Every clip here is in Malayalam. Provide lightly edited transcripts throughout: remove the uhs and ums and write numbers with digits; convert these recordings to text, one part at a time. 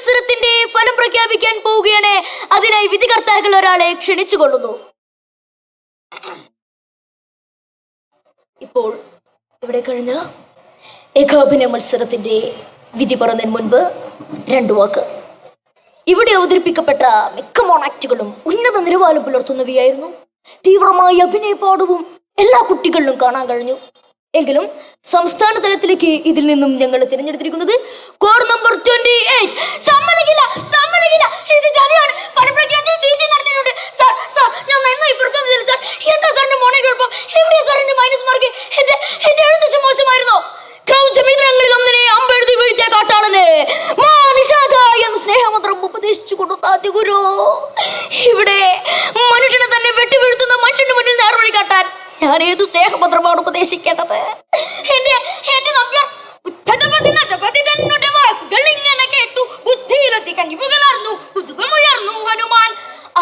മത്സരത്തിന്റെ ഫലം പ്രഖ്യാപിക്കാൻ പോവുകയാണ്. അതിനായി വിധികർത്താക്കൾ ഒരാളെ ക്ഷണിച്ചു കൊള്ളുന്നു. ഇപ്പോൾ ഇവിടെ കഴിഞ്ഞ ഏകാഭിനയ മത്സരത്തിന്റെ വിധി പറയുന്നതിന് മുൻപ് രണ്ടു വാക്ക്. ഇവിടെ അവതരിപ്പിക്കപ്പെട്ട മിക്ക മോണാക്റ്റുകളും ഉന്നത നിലവാരം പുലർത്തുന്നവയായിരുന്നു. തീവ്രമായ അഭിനയപാഠവും എല്ലാ കുട്ടികളിലും കാണാൻ കഴിഞ്ഞു. എങ്കിലും സംസ്ഥാന തലത്തിലേക്ക് ഇതിൽ നിന്നും ഞങ്ങൾ തിരഞ്ഞെടുത്തിരിക്കുന്നത് കോഡ് നമ്പർ 28. സമ്മതിക്കില്ല. ഇത് ചതിയാണ്. ഫലപ്രഖ്യാപനത്തിൽ ചീറ്റിംഗ് നടത്തിയിട്ടുണ്ട്. സാർ ഞാൻ നന്നായി പെർഫോം ചെയ്തില്ല സാർ. എന്താ സാറിന്റെ മോണിറ്റർ കുഴപ്പം? എവിടെയാ സാറിന്റെ മൈനസ് മാർക്ക്? എന്റെ എഴുത്ത് മോശമായിരുന്നോ? ക്രൗചമിത്രങ്ങളിൽ ഒന്നിനെ അമ്പെഴുതി വീഴ്ത്തിയ കാട്ടാളന് എന്ന് സ്നേഹമന്ത്രം ഉപദേശിച്ചു കൊടുത്ത ഗുരു. ഇവിടെ മനുഷ്യനെ തന്നെ വെട്ടി വീഴ്ത്തുന്ന മനുഷ്യന്റെ മുന്നിൽ നേർവഴി കാട്ടാൻ ഞാൻ ഏത് സ്നേഹമന്ത്രമാണ് ഉപദേശിക്കേണ്ടത്? എന്റെ നമ്പ്യാർ വാക്കുകൾ ഇങ്ങനെ കേട്ടു. ബുദ്ധിയിലെത്തി കണിവുകളാർന്നു, കുതുകമുയർന്നു ഹനുമാൻ.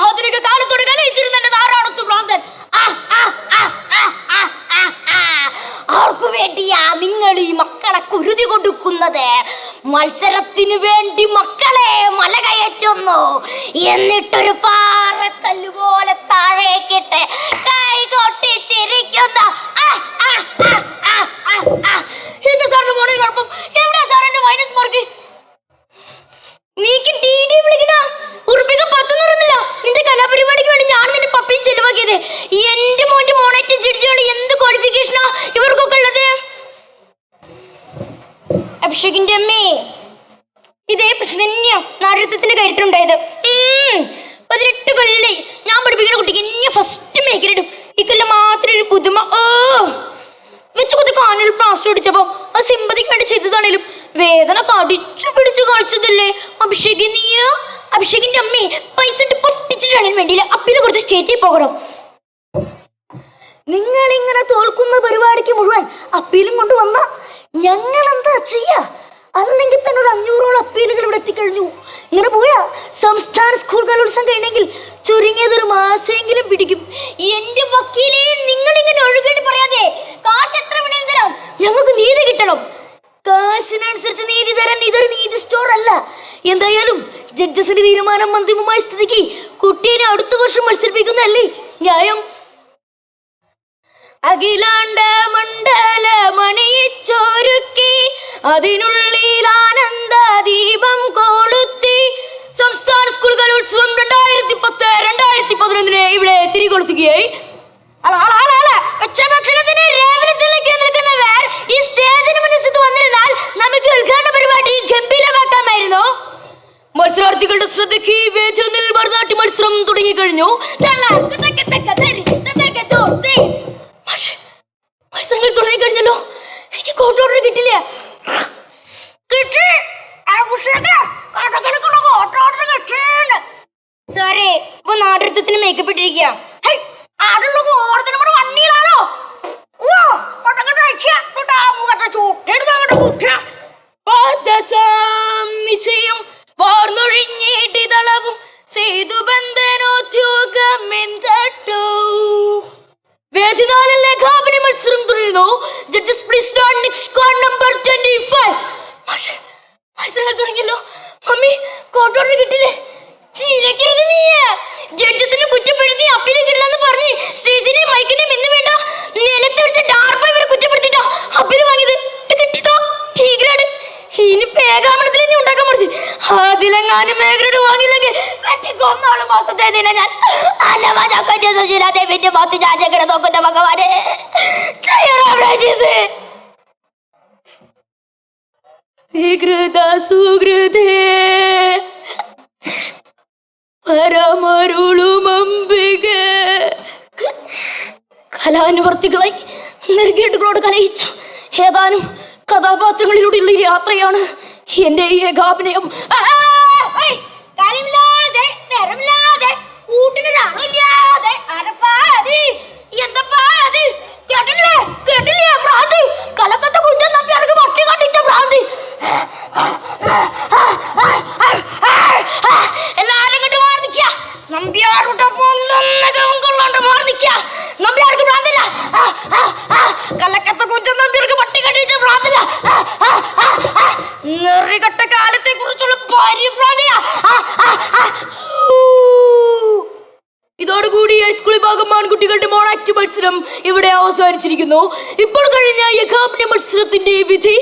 ആധുനിക കാലത്തോട് കലയിച്ചിരുന്ന എന്റെ ധാരാളത്തു ഭ്രാന്തൻ. ആർക്കു വേണ്ടിയാ നിങ്ങൾ ഈ മക്കളെ കുരുതി കൊടുക്കുന്നത്? മത്സരത്തിന് വേണ്ടി മക്കളെ മല കയറ്റുന്നു, എന്നിട്ടൊരു പാറക്കല്ല് പോലെ താഴേക്കിട്ട് കൈകൊട്ടി ചിരിക്കുന്ന എന്താ സാറിന്റെ മോണിൽ കുഴപ്പം? എവിടെയാ സാറിന്റെ മൈനസ് മാർക്ക്? നീക്ക് ടി വിളിക്കണ ഉറുപ്പിക 10 പറയുന്നില്ല. നിന്റെ കലാപരിപാടിക്ക് വേണ്ടി ഞാൻ നിന്റെ പപ്പിയും ചെലവാക്കിയത്. എന്റെ മോന്റെ മോണായിട്ട് ചിടിച്ചോളി. എന്ത് ക്വാളിഫിക്കേഷനാ ഇവർക്കൊക്കെ ഉള്ളത്? അഭിഷേകിന്റെ അമ്മേ, ഇതേ പ്രശ്നം തന്നെയാ നാടകത്തിന്റെ കാര്യത്തിലുണ്ടായത്. 18 കൊല്ലായി ഞാൻ പഠിപ്പിക്കുന്ന കുട്ടിക്ക് എന്നെ ഫസ്റ്റ് മേഖലയിടും. ഈ കൊല്ലം മാത്രം ഒരു പുതുമ വെച്ച് കൊത്തി കാണിൽ പ്ലാസ്റ്റർ ഒടിച്ചപ്പോ ആ സിമ്പതിക്ക് വേണ്ടി ചെയ്തതാണേലും വേദന കടിച്ചു പിടിച്ച് കളിച്ചതല്ലേ അഭിഷേക്. നീയോ അഭിഷേകിന്റെ അമ്മേ, പൈസ ഇട്ട് പൊട്ടിച്ചിട്ടാണെങ്കിൽ വേണ്ടിയില്ല, അപ്പീല് കൊടുത്ത് സ്റ്റേറ്റിൽ പോകണം. നിങ്ങൾ ഇങ്ങനെ തോൽക്കുന്ന പരിപാടിക്ക് മുഴുവൻ അപ്പീലും കൊണ്ടുവന്ന ഞങ്ങൾ എന്താ ചെയ്യാ? അല്ലെങ്കിൽ തന്നെ ഒരു 500ഓളം അപ്പീലുകൾ ഇവിടെ എത്തിക്കഴിഞ്ഞു. ഇങ്ങനെ പോയാ സംസ്ഥാന സ്കൂൾ കലോത്സവം കഴിഞ്ഞെങ്കിൽ ചുരുങ്ങിയതൊരു മാസമെങ്കിലും പിടിക്കും. എന്റെ വക്കീലേ, നിങ്ങൾ ഇങ്ങനെ ഒഴുകേണ്ടി പറയാതെ കാശ് എത്ര വേണേലും തരാം. ഞങ്ങൾക്ക് നീതി കിട്ടണം. കാശിനനുസരിച്ച് നീതി തരാൻ ഇതൊരു നീതി സ്റ്റോർ അല്ല. എന്തായാലും ജഡ്ജസിന്റെ തീരുമാനം അന്തിമമായ സ്ഥിതിക്ക് കുട്ടീനെ അടുത്ത വർഷം മത്സരിപ്പിക്കുന്നതല്ലേ ന്യായം. അഖിലാണ്ട മണ്ഡല മണിയിച്ചൊരുക്കി അതിനുള്ളിൽ ആനന്ദ ദീപം കൊളുത്തി സംസ്ഥാന സ്കൂൾ കലോത്സവം 2010-2011 ഇവിടെ തിരികൊളുത്തുകയായി. ഉച്ചഭക്ഷണത്തിന് ഈ സ്റ്റേജിന് മുന്നിൽ വന്നിരുന്നാൽ നമുക്ക് ഉദ്ഘാടന പരിപാടി ഗംഭീരമാക്കാമായിരുന്നു. മത്സരാർത്ഥികളുടെ ശ്രദ്ധയ്ക്ക് വേദിയൊന്നിൽ ഭരതനാട്യ മത്സരം തുടങ്ങിക്കഴിഞ്ഞു. മത്സരങ്ങൾ തുടങ്ങിക്കഴിഞ്ഞല്ലോ. എനിക്ക് കോർട്ട് ഓർഡർ കിട്ടില്ല. സോറി, ഇപ്പൊ നാടകത്തിന് മേക്കപ്പ് ഇട്ടിരിക്കുക. നിശ്ചയം വാർന്നൊഴിഞ്ഞിടളവും സേതു ബന്ധനോദ്യോഗം എന്തോ. വേദിനാലിൽ ലേഖാപന മത്സരം തുടരുന്നു. Judges please start next code number 25. മത്സരങ്ങൾ തുടങ്ങിയല്ലോ. മമ്മി, കോർട്ട് ഓർഡർ കിട്ടില്ലേ? ചിരിക്കരുത് നീ. ജഡ്ജസിനെ കുറ്റപ്പെടുത്തി അപ്പീൽ കിട്ടില്ലെന്ന് പറഞ്ഞ് സ്റ്റേജിനെയും മൈക്കിനെയും ഇന്ന് വേണ്ട നിലത്ത് വെച്ച ഡാർപ്പ ഇവരെ കുറ്റപ്പെടുത്തിട്ടോ അപ്പീൽ വാങ്ങിയത്. കിട്ടിയതോ ഭീകരാണ്. ഇനി പേകാമണത്തിൽ ഇനി ഉണ്ടാക്കാൻ പറ്റി. അതിലെങ്ങാനും മേഖലയോട് വാങ്ങിയില്ലെങ്കിൽ വെട്ടിക്കൊന്നാളും മാസത്തെ ദിനം ഞാൻ സുശീലാദേവിന്റെ മൊത്തം ചാചകര നോക്കുന്ന ഭഗവാനെ. വികൃത സുഹൃതേ പരമരുളുമംബികേ. കലാനുവർത്തികളായി നെറുകേട്ടുകളോട് കലയിച്ച ഏതാനും കഥാപാത്രങ്ങളിലൂടെയുള്ള യാത്രയാണ് എന്റെ ഈ ഏകാഭിനയം. കലക്കത്തെ കുഞ്ഞൻ നമ്പ്യാർക്ക് പട്ടി കണ്ടിച്ച ഭ്രാന്തി. എല്ലാരും കണ്ട് മാർദിക്ക. നമ്പ്യാരുടെ കൊള്ളാണ്ട് മാർദിക്ക. നമ്പ്യാർക്ക് ഭ്രാന്തില്ല. കലക്കത്തെ കുഞ്ഞൻ നമ്പ്യാർക്ക് പട്ടി കണ്ടിച്ച ഭ്രാന്തില്ല. നെറികെട്ട കാലത്തെ കുറിച്ചുള്ള പരിഭ്രാന്തി ഇതോടുകൂടി ഹൈസ്കൂൾ വിഭാഗം ആൺകുട്ടികളുടെ മോണാക്ട് മത്സരം ഇവിടെ അവസാനിച്ചിരിക്കുന്നു. ഇപ്പോൾ കഴിഞ്ഞ ഏകാഭിനയ മത്സരത്തിന്റെ വിധി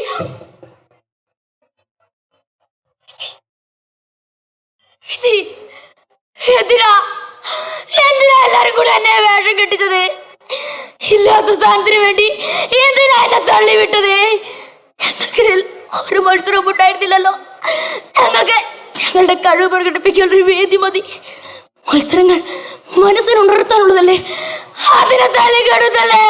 എന്തിനാ എല്ലാരും കൂടെ എന്നെ വേഷം കെട്ടിച്ചത്? ഇല്ലാത്ത സ്ഥാനത്തിന് വേണ്ടി എന്തിനാ എന്നെ തള്ളിവിട്ടത്? ഞങ്ങൾക്കിടയിൽ ഒരു മത്സരം ഉണ്ടായിരുന്നില്ലല്ലോ. ഞങ്ങളുടെ കഴിവ് പ്രകടിപ്പിക്കാനുള്ള ഒരു വേദി മതി. മത്സരങ്ങൾ മനസ്സിനുണർത്താനുള്ളതല്ലേ? അതിനെ തള്ളിക്കെടുത്തല്ലേ?